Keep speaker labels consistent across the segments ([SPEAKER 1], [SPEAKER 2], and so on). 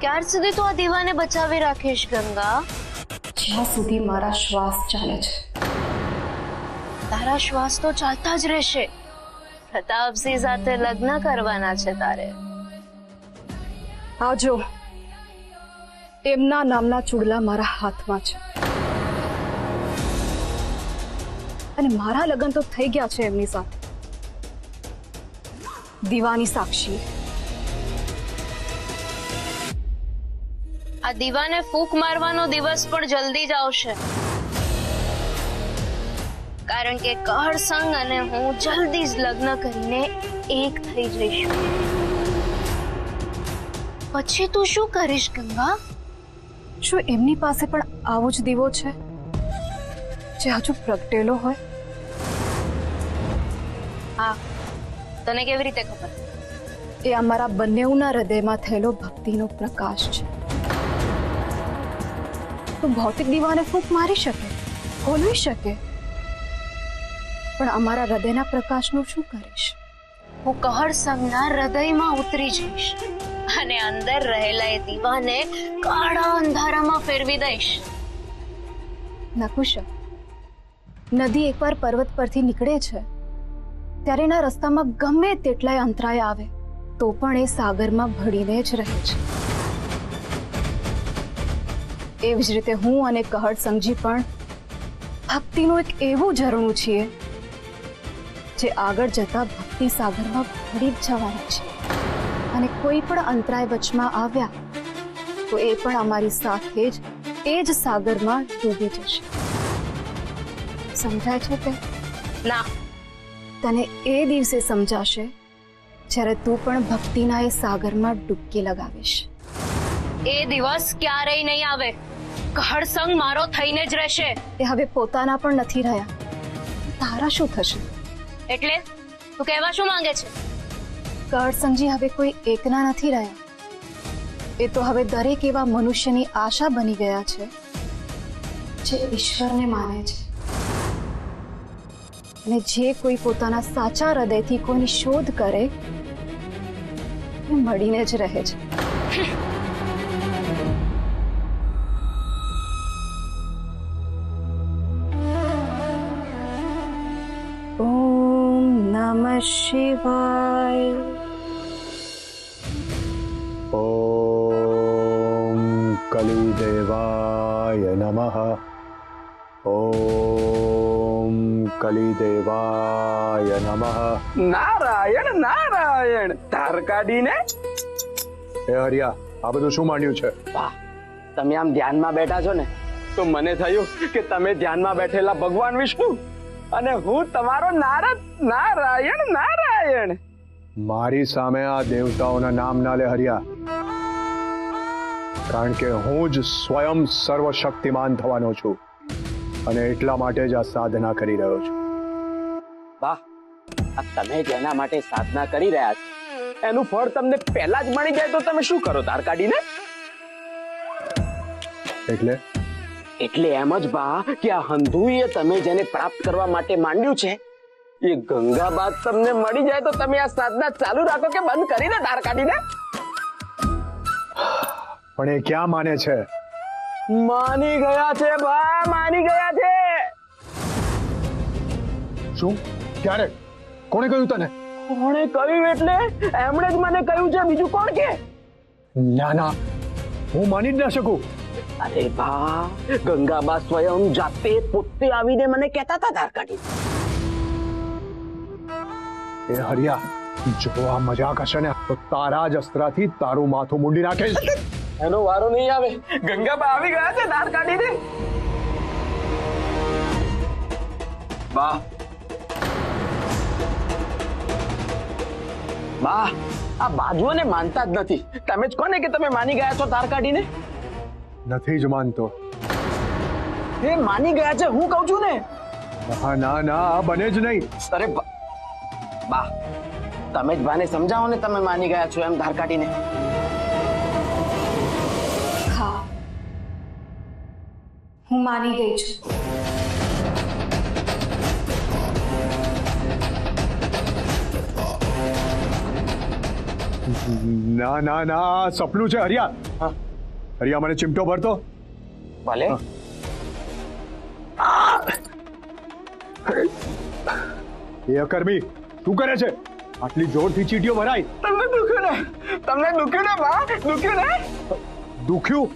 [SPEAKER 1] ક્યાર સુધી તું આ દીવાને બચાવી રાખીશ ગંગા?
[SPEAKER 2] જ્યાં સુધી મારા શ્વાસ ચાલે છે.
[SPEAKER 1] તારા શ્વાસ તો ચાલતા જ રહેશે. પ્રતાપસિંહ સાથે લગ્ન કરવાના છે તારે.
[SPEAKER 2] આજો એમના નામના ચૂડલા મારા હાથમાં છે અને મારા લગ્ન તો થઈ ગયા છે એમની સાથે, દીવાની સાક્ષી.
[SPEAKER 1] આ દીવાને ફૂંક મારવાનો દિવસ પણ જલ્દી જ આવશે, કારણ કે કહર સંગ અને હું જલ્દી જ લગ્ન કરીને એક થઈ જઈશું. પછી તું શું કરીશ ગંગા?
[SPEAKER 2] શું એમની પાસે પણ આવો જ દીવો છે જે હજુ પ્રગટેલો હોય?
[SPEAKER 1] હા, તને કેવી રીતે ખબર?
[SPEAKER 2] એ અમારા બંનેના હૃદયમાં થયેલો ભક્તિનો પ્રકાશ છે. તો ભૌતિક દીવાને ફૂંક મારી શકે, ખોલવી શકે, પણ અમારા હૃદયના પ્રકાશનું શું કરીશ?
[SPEAKER 1] હું કહર સંગના હૃદયમાં ઉતરી જઈશ અને અંદર રહેલા એ દીવાને કાળા અંધારામાં ફેરવી દઈશ.
[SPEAKER 2] નકુશા, નદી એકવાર પર્વત પરથી નીકળે છે ત્યારે એના રસ્તામાં ગમે તેટલાય અંતરાય આવે તો પણ એ સાગરમાં ભળીને જ રહે છે. એવી જ રીતે હું અને કહર સંગજી પણ ભક્તિનું એક એવું ઝરણું છીએ જે આગળ જતા ભક્તિ સાગરમાં ભળી જ જવાનું છે અને કોઈ પણ અંતરાય વચમાં આવ્યા તો એ પણ અમારી સાથે જ એ જ સાગરમાં ડૂબી જશે. સમજાય છે કે
[SPEAKER 1] ના?
[SPEAKER 2] તને એ દિવસે સમજાશે જ્યારે તું પણ ભક્તિના એ સાગરમાં ડૂબકી લગાવીશ.
[SPEAKER 1] એ દિવસ ક્યારેય નહીં આવે. કહર સંગ મારો થઈને જ રહેશે.
[SPEAKER 2] એ હવે પોતાના પણ નથી રહ્યા, તારા શું થશે?
[SPEAKER 1] એટલે તું કહેવા શું માંગે છે?
[SPEAKER 2] કહર સંગજી હવે કોઈ એકના નથી રહ્યા. એ તો હવે દરેક એવા મનુષ્યની આશા બની ગયા છે જે ઈશ્વરને માને છે અને જે કોઈ પોતાના સાચા હૃદયથી કોઈની શોધ કરે એ મળીને જ રહે છે. ઓમ નમઃ શિવાય.
[SPEAKER 3] ઓમ કલિદેવાય નમઃ. ઓમ કલિદેવાય નમઃ.
[SPEAKER 4] નારાયણ નારાયણ, ધાર કાઢીને.
[SPEAKER 3] એ હરિયા, આ બધું શું માંડ્યું છે?
[SPEAKER 4] વાહ, તમે આમ ધ્યાનમાં બેઠા છો ને તો મને થયું કે તમે ધ્યાનમાં બેઠેલા ભગવાન વિષ્ણુ અને હું તમારો નારદ. નારાયણ નારાયણ.
[SPEAKER 3] મારી સામે આ દેવતાઓના નામ ના લે હરિયા, કારણ કે હું જ સ્વયં સર્વશક્તિમાન થવાનો છું અને એટલા માટે જ આ સાધના કરી રહ્યો છું.
[SPEAKER 4] વાહ, આ તમે જેના માટે સાધના કરી રહ્યા છો એનું ફળ તમને પહેલા જ મળી જાય તો તમે શું કરો ધાર કાઢીને?
[SPEAKER 3] એટલે
[SPEAKER 4] એમ જ બા કે આ હંધુએ તમે જેને પ્રાપ્ત કરવા માટે માંડ્યું છે એ ગંગા બાદ તમને મળી જાય તો તમે આ સાધના ચાલુ રાખો કે બંધ કરીને ધાર કાઢીને?
[SPEAKER 3] પણ એ ક્યાં માને છે?
[SPEAKER 4] માની ગયા છે બા, માની ગયા છે.
[SPEAKER 3] શું? ક્યારે? કોણે કહ્યું તને?
[SPEAKER 4] કોણે કહ્યું એટલે એમણે જ મને કહ્યું છે, બીજું કોણ કે?
[SPEAKER 3] ના ના, હું માની જ ના શકું.
[SPEAKER 4] અરે બા, ગંગાબા સ્વયં જાતે પોતે આવીને મને કહેતા હતા ધાર કાઢી.
[SPEAKER 3] એ હરિયા, જો આ મજાક હશે ને તો તારા જ અસ્ત્રાથી તારું માથું મૂંડી નાખીશ.
[SPEAKER 4] એનો વારો નહીં આવે. ગંગાબા આવી ગયા છે ધાર કાઢીને. બા, બા, આ બાજુઓને માનતા જ નથી. તમે જ કોને કે તમે માની ગયા છો ધાર કાઢીને?
[SPEAKER 3] નથી જ માનતો.
[SPEAKER 4] એ માની ગયા છે, હું કહું છું ને.
[SPEAKER 3] ના ના ના, આ બને જ નહીં.
[SPEAKER 4] અરે બા, તમે જ બાને સમજાવો ને, તમે માની ગયા છો એમ ધાર કાઢીને.
[SPEAKER 2] હા, હું માની ગઈ છું.
[SPEAKER 3] ના ના ના, આ સપનું છે હરિયા.
[SPEAKER 4] હા.
[SPEAKER 3] હરિયા, મને ચિમટો ભરતો.
[SPEAKER 4] ભલે.
[SPEAKER 3] એ અકર્મી, શું કરે છે? આટલી જોરથી ચીટીઓ ભરાય.
[SPEAKER 4] તમને દુખ્યું ને? તમને દુખ્યું ને બા? દુખ્યું ને?
[SPEAKER 3] દુખ્યું?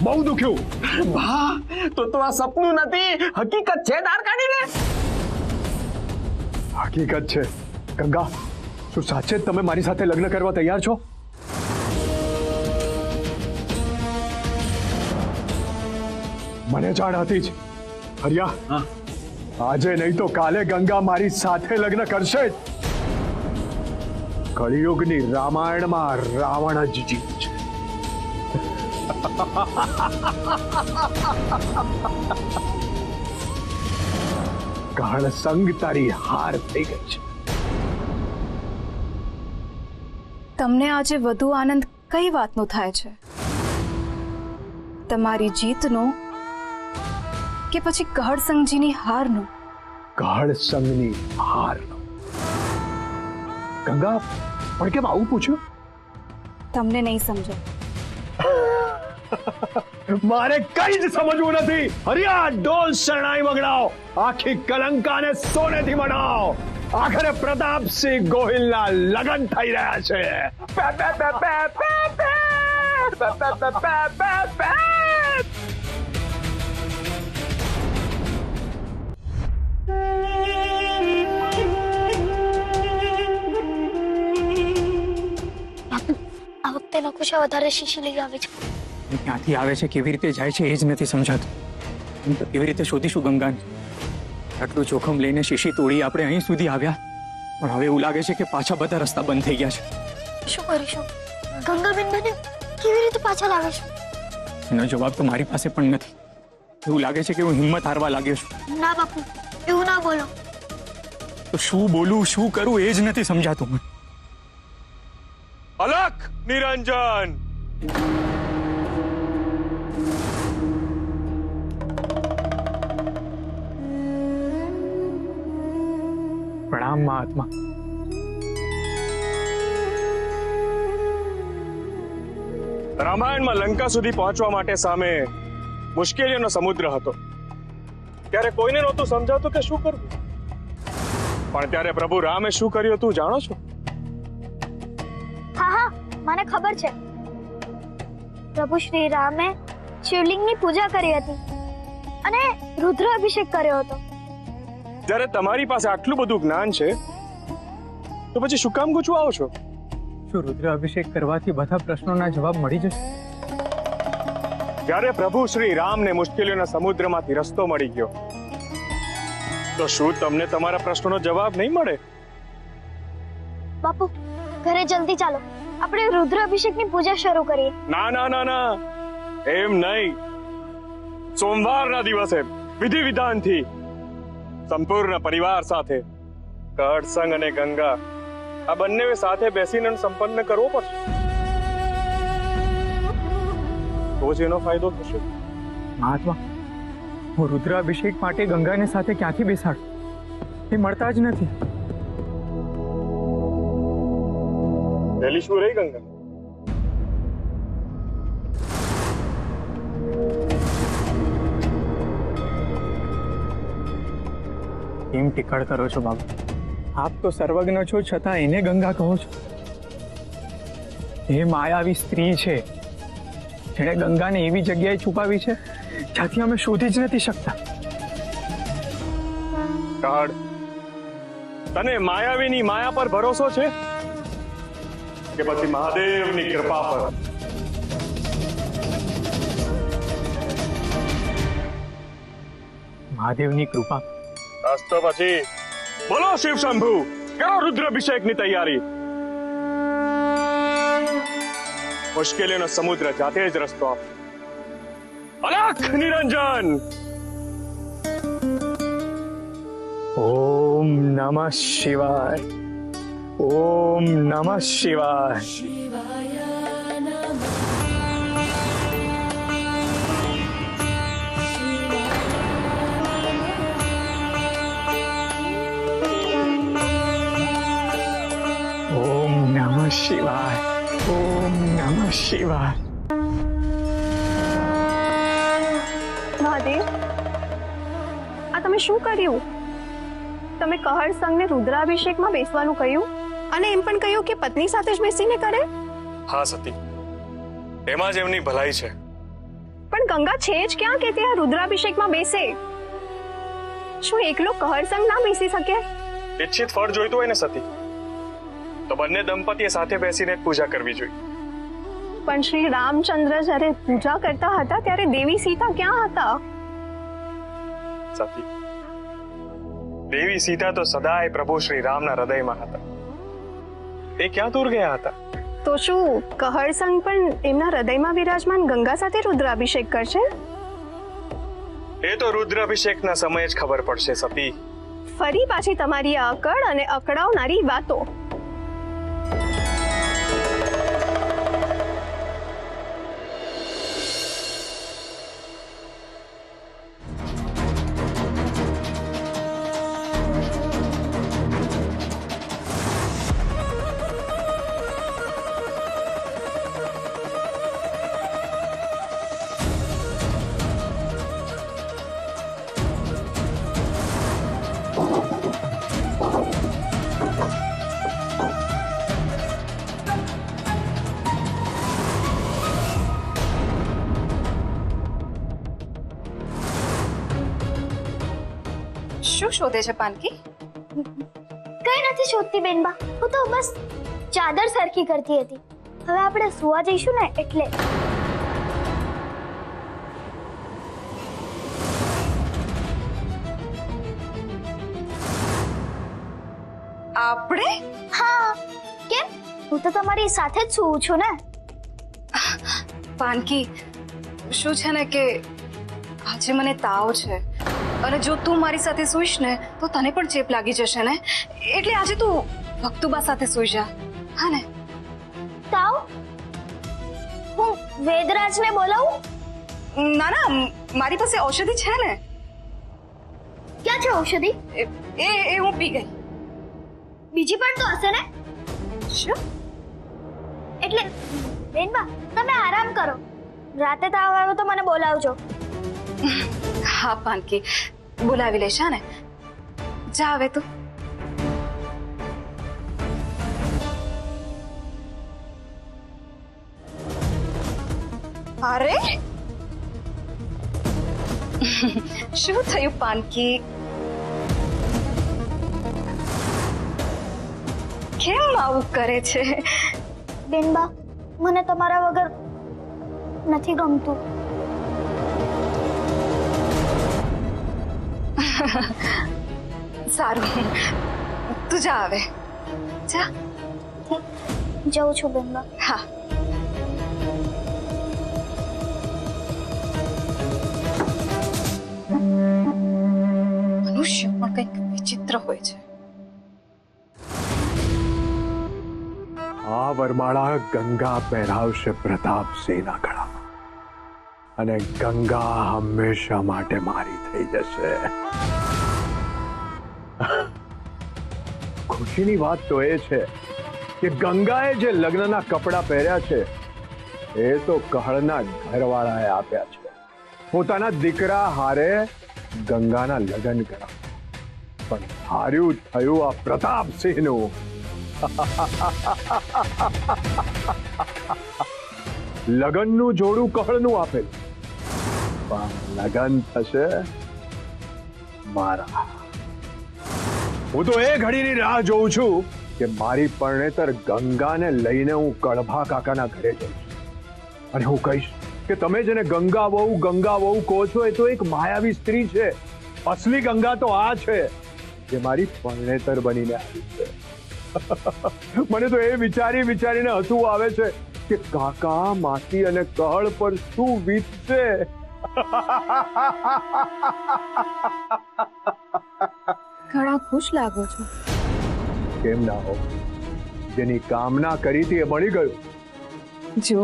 [SPEAKER 3] બહુ દુખ્યું.
[SPEAKER 4] બા, તો આ સપનું નથી, હકીકત છે ધાર કાઢીને.
[SPEAKER 3] હકીકત છે. ગંગા, શું સાચે જ તમે મારી સાથે લગ્ન કરવા તૈયાર છો? મને જાણ હતી જ. હરિયા, આજે નહીં તો કાલે ગંગા મારી સાથે લગ્ન કરશે જ. કળિયુગની રામાયણમાં રાવણ જ જીત છે. ગાઢ સંગ તારી હાર થઈ ગઈ છે.
[SPEAKER 2] તમને આજે વધુ આનંદ કઈ વાતનો થાય છે? તમારી જીતનો કે પછી કહળસંગજીની હારનો?
[SPEAKER 3] ગાઢ સંગની હારનો. ગંગા, પણ કેમ આવું પૂછ્યું?
[SPEAKER 2] તમને નહીં સમજો.
[SPEAKER 3] મારે કઈ જ સમજવું નથી. હરિયા, ડોલ શરણાઈ વગડાવો, આખી કલંકાને સોનેથી મનાવો. આખરે પ્રતાપસિંહ ગોહિલના લગ્ન થઈ રહ્યા છે.
[SPEAKER 1] આ વખતે નકુશા વધારે શીશી લઈ આવે છે.
[SPEAKER 5] ક્યાંથી આવે છે, કેવી રીતે જાય છે, એ જ નથી સમજાતું. એમ તો કેવી રીતે શોધીશું ગંગાને? આટલું જોખમ લઈને શીશી તોડી આપણે અહીં સુધી આવ્યા, પણ હવે એવું લાગે છે કે પાછા બધા રસ્તા બંધ થઈ ગયા છે.
[SPEAKER 1] શું કરીશું? ગંગાબેનને કેવી રીતે પાછા લાવીશું?
[SPEAKER 5] એનો જવાબ તો મારી પાસે પણ નથી. એવું લાગે છે કે હું હિંમત હારવા લાગ્યો છું.
[SPEAKER 1] ના બાપુ, એવું ના બોલો.
[SPEAKER 5] તો શું બોલું, શું કરું, એ જ નથી સમજાતું મને.
[SPEAKER 6] અલખ નિરંજન,
[SPEAKER 5] પ્રણામ મહાત્મા.
[SPEAKER 6] રામાયણમાં લંકા સુધી પહોંચવા માટે સામે મુશ્કેલીઓનો સમુદ્ર હતો. ત્યારે કોઈને નહોતું સમજાતું કે શું કરવું. પણ ત્યારે પ્રભુ રામે શું કર્યું હતું જાણો છો?
[SPEAKER 7] હા હા, મને ખબર છે. પ્રભુ શ્રી રામે શિવલિંગની પૂજા કરી હતી અને રુદ્રાભિષેક કર્યો હતો.
[SPEAKER 6] જ્યારે તમારી પાસે આટલું બધું જ્ઞાન છે તો પછી શું કામ ગુચવા આવો છો?
[SPEAKER 5] શું રુદ્ર અભિષેક કરવાથી બધા પ્રશ્નોના જવાબ મળી જશે?
[SPEAKER 6] જ્યારે પ્રભુ શ્રી રામને મુશ્કેલીઓના સમુદ્રમાંથી રસ્તો મળી ગયો તો શું તમને તમારા પ્રશ્નોનો જવાબ નહીં મળે?
[SPEAKER 7] બાપુ, ઘરે જલ્દી ચાલો, આપણે રુદ્રાભિષેકની પૂજા શરૂ કરીએ.
[SPEAKER 6] ના ના ના ના, એમ નહીં. સોમવારના દિવસે વિધિ વિધાનથી સંપૂર્ણ પરિવાર સાથે કહળસંગ અને ગંગા આ બંને સાથે બેસીને સંપન્ન કરવો પડશે. તો જ એનો ફાયદો થશે.
[SPEAKER 5] મહાત્મા, હું રુદ્રાભિષેક માટે ગંગાને સાથે ક્યાંથી બેસાડું? એ મળતા જ નથી.
[SPEAKER 6] પહેલી શું રહી ગંગા?
[SPEAKER 5] કેમ ટીકડ કરો છો બાબુ? આપ તો સર્વજ્ઞ છો, છતાં એને ગંગા કહો છો? એ માયાવી સ્ત્રી છે જેણે ગંગાને એવી જગ્યાએ છુપાવી છે જ્યાંથી અમે શોધી જ નથી શકતા.
[SPEAKER 6] કાળ, તને માયાવીની માયા પર ભરોસો છે કે પછી મહાદેવની કૃપા પર?
[SPEAKER 5] મહાદેવની કૃપા.
[SPEAKER 6] બસ તો પછી બોલો શિવ શંભુ, કરો રુદ્રાભિષેકની તૈયારી. મુશ્કેલીઓનો સમુદ્ર જાતે જ રસ્તો આપે. અલખ નિરંજન.
[SPEAKER 5] ઓમ નમઃ શિવાય. ઓમ નમઃ શિવાય. ઓમ નમઃ શિવાય. ઓમ નમઃ શિવાય.
[SPEAKER 2] મહાદેવ, આ તમે શું કર્યું? તમે કહર સંઘને રુદ્રાભિષેકમાં બેસવાનું કહ્યું અને એમ પણ કહ્યું કે પત્ની સાથે જ બેસીને કરે.
[SPEAKER 6] હા સતી, એમાં જ એમની ભલાઈ છે.
[SPEAKER 2] પણ ગંગા છે જ ક્યાં કે તે આ રુદ્રાભિષેકમાં બેસે? શું એકલો કહર સંઘ ના બેસી શકે?
[SPEAKER 6] ઈચ્છિત ફળ જોઈતું હોય ને સતી, તો બંને દંપતીએ સાથે બેસીને પૂજા કરવી જોઈએ.
[SPEAKER 2] પણ શ્રી રામચંદ્ર જ્યારે પૂજા કરતા હતા ત્યારે દેવી સીતા ક્યાં હતા?
[SPEAKER 6] સતી, દેવી સીતા તો સદાય પ્રભુ શ્રી રામના હૃદયમાં હતા. તે ક્યાં દૂર ગયા હતા?
[SPEAKER 2] તો શું કહર સંઘ પણ એમના હૃદયમાં વિરાજમાન ગંગા સાથે રુદ્રાભિષેક કરશે?
[SPEAKER 6] એ તો રુદ્રાભિષેકના સમયે જ ખબર પડશે સતી.
[SPEAKER 2] ફરી પાછી તમારી આ અકળ અને અકળાવનારી વાતો. શું શોધે છે પાનકી?
[SPEAKER 7] કઈ નથી શોધતી બેનબા, હું તો બસ ચાદર સરખી કરતી હતી. હવે આપણે સુવા જઈશું ને એટલે.
[SPEAKER 2] આપણે?
[SPEAKER 7] હા, કેમ? હું તો તમારી સાથે જ સૂવું છું ને.
[SPEAKER 2] પાનકી, શું છે ને કે આજે મને તાવ છે અને જો તું મારી સાથે સૂઈશ ને તો તને પણ ચેપ લાગી જશે ને, એટલે આજે તું ભક્તુબા સાથે સૂઈ જા. હા ને?
[SPEAKER 7] તાવ? હું વેદરાજને બોલાવું?
[SPEAKER 2] ના ના, મારી પાસે ઔષધિ છે ને.
[SPEAKER 7] ક્યાં છે ઔષધિ?
[SPEAKER 2] એ હું પી ગઈ.
[SPEAKER 7] બીજી પણ તો હશે ને?
[SPEAKER 2] શું?
[SPEAKER 7] એટલે બેનબા, તમે આરામ કરો. રાતે તાવ આવે તો મને બોલાવજો.
[SPEAKER 2] હા પાનકી, બોલાવી લેશ. હા ને? જા હવે તું. અરે શું થયું પાનકી? કેમ આવું કરે છે?
[SPEAKER 7] બેનબા, મને તમારા વગર નથી ગમતું.
[SPEAKER 2] સારું, તું જા હવે. જા.
[SPEAKER 7] જઉં છું બેનબા.
[SPEAKER 2] હા. મનુષ્ય પણ કંઈક વિચિત્ર હોય છે.
[SPEAKER 3] આ વરમાળા ગંગા પહેરાવશે પ્રતાપસિંહના ગળામાં અને ગંગા હંમેશા માટે મારી થઈ જશે. ખુશીની વાત તો એ છે કે ગંગાએ જે લગ્નના કપડા પહેર્યા છે એ તો કહળના ઘરવાળાએ આપ્યા છે. પોતાના દીકરા હારે ગંગાના લગ્ન કર્યા, પણ હાર્યું થયું આ પ્રતાપસિંહનું. લગનનું જોડું કહળનું આપેલ, પણ લગન થશે મારા. હું તો એ ઘડીની રાહ જોઉં છું કે મારી પરણેતર ગંગાને લઈને હું કળભા કાકાના ઘરે જઈશ અને હું કહીશ કે તમે જેને ગંગા વહુ કહો છો એ તો એક માયાવી સ્ત્રી છે. અસલી ગંગા તો આ છે જે મારી પરણેતર બનીને આવી છે. મને તો એ વિચારીને હસવું આવે છે કે કાકા માસી અને કહળ પર શું વીતશે.
[SPEAKER 2] ઘણા ખુશ લાગો છો.
[SPEAKER 3] કેમ ના હો, જેની કામના કરી હતી એ મળી ગયું.
[SPEAKER 2] જો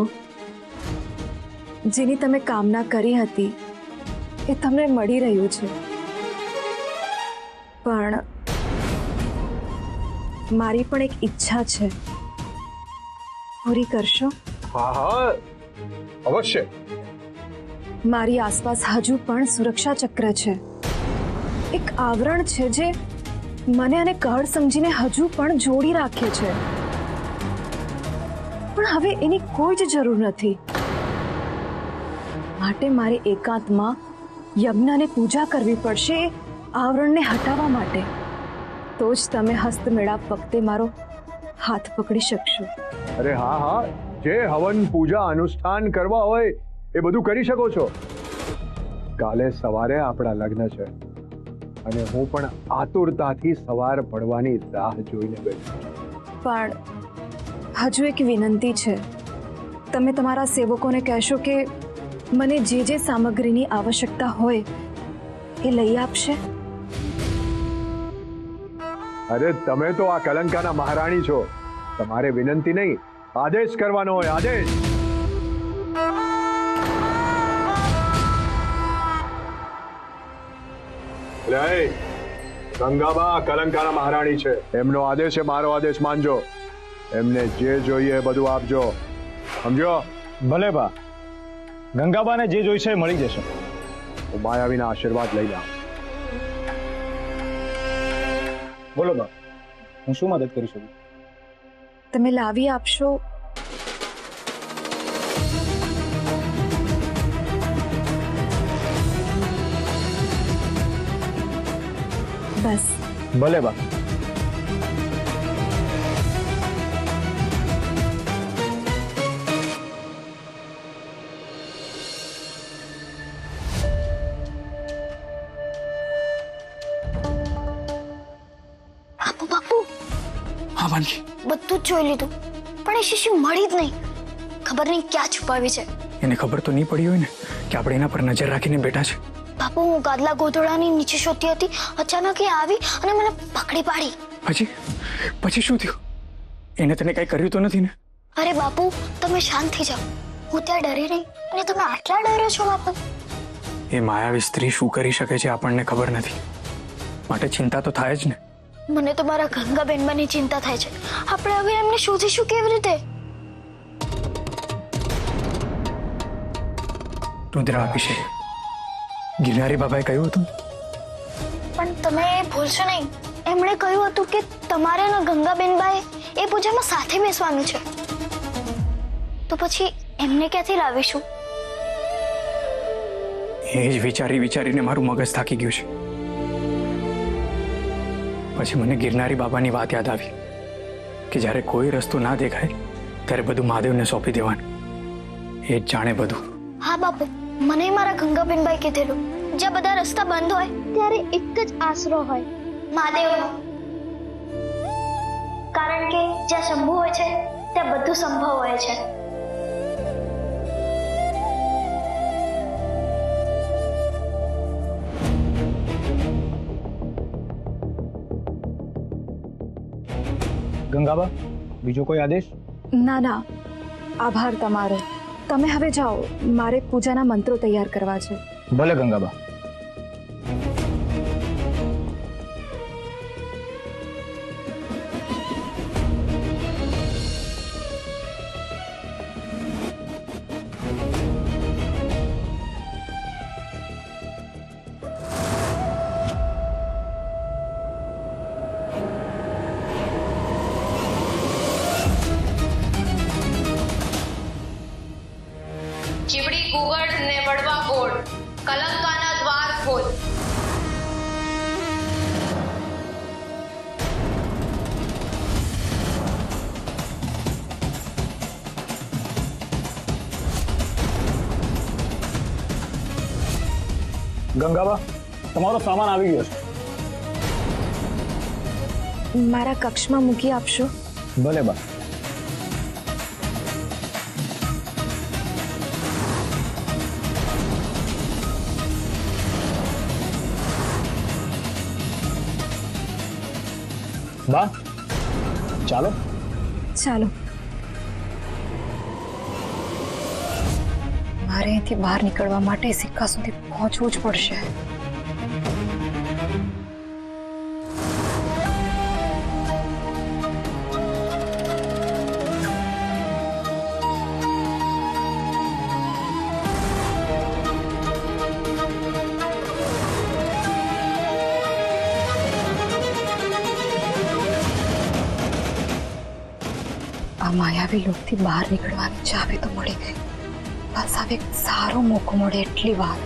[SPEAKER 2] જેની તમે કામના કરી હતી એ તમને મળી રહ્યું છે, પણ મારી પણ એક ઈચ્છા છે. પૂરી કરશો?
[SPEAKER 3] હા હા, અવશ્ય.
[SPEAKER 2] મારી આસપાસ હજુ પણ સુરક્ષા ચક્ર છે, એક આવરણ છે જે મને અને કહળ સમજીને હજુ પણ જોડી રાખે છે, પણ હવે એની કોઈ જ જરૂર નથી. માટે મારે એકાંતમાં યજ્ઞ અને પૂજા કરવી પડશે એ આવરણને હટાવવા માટે. તો જ તમે હસ્તમેળાપ વખતે મારો હાથ પકડી શકશો.
[SPEAKER 3] અરે હા હા, જે હવન પૂજા અનુષ્ઠાન કરવા હોય એ બધું કરી શકો છો. કાલે સવારે આપણા લગ્ન છે અને હું પણ આતુરતાથી સવાર પડવાની રાહ જોઈને બેઠો છું.
[SPEAKER 2] પણ હજુ એક વિનંતી છે. તમે તમારા સેવકોને કહેશો કે મને જે જે સામગ્રીની આવશ્યકતા હોય એ લઈ આપશે.
[SPEAKER 3] અરે તમે તો આ કલંકાના મહારાણી છો, તમારે વિનંતી નહીં, આદેશ કરવાનો હોય. આદેશ. ગંગાબા કલંકાના મહારાણી છે, એમનો આદેશ એ મારો આદેશ માનજો. એમને જે જોઈએ એ બધું આપજો, સમજો?
[SPEAKER 6] ભલે બા, ગંગાબાને જે જોઈશે એ મળી જશે.
[SPEAKER 3] હું માયાવીના આશીર્વાદ લઈ લઉં.
[SPEAKER 6] બોલો બા, હું શું મદદ કરી શકું?
[SPEAKER 2] તમે લાવી આપશો. બસ.
[SPEAKER 6] ભલે બા.
[SPEAKER 7] બાપુ બાપુ,
[SPEAKER 5] હા વાનગી,
[SPEAKER 7] બધું જ જોઈ લીધું, પણ એ શીશી મળી જ નહીં. ખબર નહીં ક્યાં છુપાવી છે.
[SPEAKER 5] એને ખબર તો નહીં પડી હોય ને કે આપણે એના પર નજર રાખીને બેઠા છે.
[SPEAKER 7] બાપુ, હું ગાદલા ગોધડાની નીચે શોધતી હતી, અચાનક એ આવી અને મને પકડી પાડી.
[SPEAKER 5] પછી શું થયું? એને તને કઈ કર્યું તો નથી ને?
[SPEAKER 7] અરે બાપુ, તમે શાંત થઈ જાઓ. હું ત્યાં ડરી રહી અને તમે આટલા ડરો છો બાપુ?
[SPEAKER 5] એ માયાવી સ્ત્રી શું કરી શકે છે આપણને ખબર નથી, માટે ચિંતા તો થાય જ ને.
[SPEAKER 7] મને તો મારા ગંગાબેનની ચિંતા થાય છે. આપણે હવે એમને શોધીશું કેવી રીતે?
[SPEAKER 5] રુદ્રાભિષેક ગિરનારી બાબાએ કહ્યું હતું.
[SPEAKER 7] પણ તમે એ ભૂલશો નહીં, એમણે કહ્યું હતું કે તમારે અને ગંગાબેનબાએ એ પૂજામાં સાથે બેસવાનું છે. તો પછી એમને ક્યાંથી લાવીશું?
[SPEAKER 5] એ જ વિચારીને મારું મગજ થાકી ગયું છે. પછી મને ગિરનારી બાબાની વાત યાદ આવી કે જ્યારે કોઈ રસ્તો ના દેખાય ત્યારે બધું મહાદેવને સોંપી દેવાનું. એ જ જાણે બધું.
[SPEAKER 7] હા બાપુ, મને મારા ગંગાબેનબાઈ કીધેલું, જ્યાં બધા રસ્તા બંધ હોય ત્યારે એક જ આશરો હોય, મહાદેવનો. કારણ કે જ્યાં શંભુ હોય છે ત્યાં બધું સંભવ હોય છે.
[SPEAKER 6] ગંગાબા, બીજો કોઈ આદેશ?
[SPEAKER 2] ના ના, આભાર તમારો. તમે હવે જાઓ, મારે પૂજાના મંત્રો તૈયાર કરવા છે.
[SPEAKER 6] ભલે ગંગાબા.
[SPEAKER 1] ચીવડી કુગડ ને વડવા કોડ, કલંકાના દ્વાર ખોલ.
[SPEAKER 6] ગંગાબા, તમારો સામાન આવી ગયો છે.
[SPEAKER 2] મારા કક્ષમાં મૂકી આપશો?
[SPEAKER 6] ભલે બા.
[SPEAKER 8] બા ચાલો.
[SPEAKER 2] ચાલો. મારે અહીંથી બહાર નીકળવા માટે સિક્કા સુધી પહોંચવું જ પડશે. આ માયાવી લોકથી બહાર નીકળવાની ચાવી તો મળી ગઈ. બસ હવે એક સારો મોકો મળે એટલી વાર.